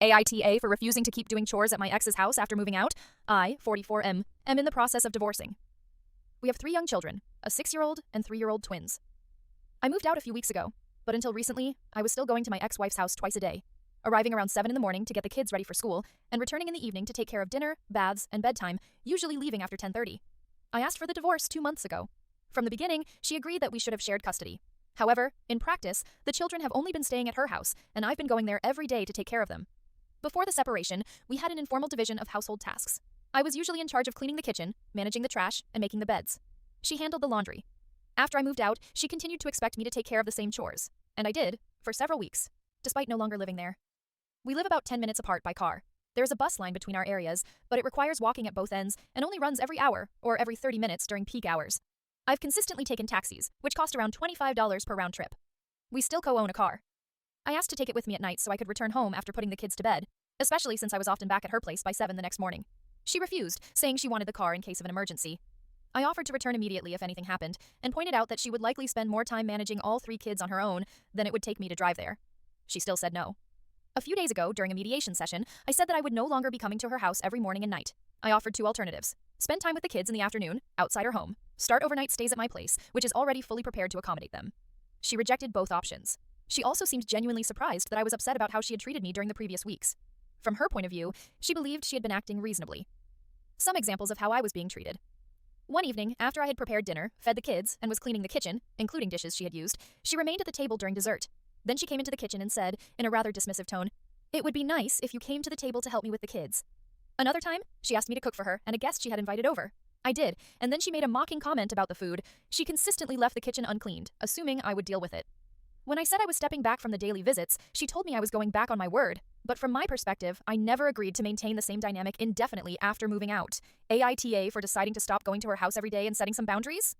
AITA for refusing to keep doing chores at my ex's house after moving out. I, 44M, am in the process of divorcing. We have 3 young children, a 6-year-old and 3-year-old twins. I moved out a few weeks ago, but until recently, I was still going to my ex-wife's house twice a day, arriving around 7 in the morning to get the kids ready for school, and returning in the evening to take care of dinner, baths, and bedtime, usually leaving after 10:30. I asked for the divorce 2 months ago. From the beginning, she agreed that we should have shared custody. However, in practice, the children have only been staying at her house, and I've been going there every day to take care of them. Before the separation, we had an informal division of household tasks. I was usually in charge of cleaning the kitchen, managing the trash, and making the beds. She handled the laundry. After I moved out, she continued to expect me to take care of the same chores, and I did, for several weeks, despite no longer living there. We live about 10 minutes apart by car. There is a bus line between our areas, but it requires walking at both ends and only runs every hour or every 30 minutes during peak hours. I've consistently taken taxis, which cost around $25 per round trip. We still co-own a car. I asked to take it with me at night so I could return home after putting the kids to bed, especially since I was often back at her place by 7 the next morning. She refused, saying she wanted the car in case of an emergency. I offered to return immediately if anything happened, and pointed out that she would likely spend more time managing all 3 kids on her own than it would take me to drive there. She still said no. A few days ago, during a mediation session, I said that I would no longer be coming to her house every morning and night. I offered 2 alternatives. Spend time with the kids in the afternoon, outside her home. Start overnight stays at my place, which is already fully prepared to accommodate them. She rejected both options. She also seemed genuinely surprised that I was upset about how she had treated me during the previous weeks. From her point of view, she believed she had been acting reasonably. Some examples of how I was being treated. One evening, after I had prepared dinner, fed the kids, and was cleaning the kitchen, including dishes she had used, she remained at the table during dessert. Then she came into the kitchen and said, in a rather dismissive tone, "It would be nice if you came to the table to help me with the kids." Another time, she asked me to cook for her and a guest she had invited over. I did, and then she made a mocking comment about the food. She consistently left the kitchen uncleaned, assuming I would deal with it. When I said I was stepping back from the daily visits, she told me I was going back on my word. But from my perspective, I never agreed to maintain the same dynamic indefinitely after moving out. AITA for deciding to stop going to her house every day and setting some boundaries?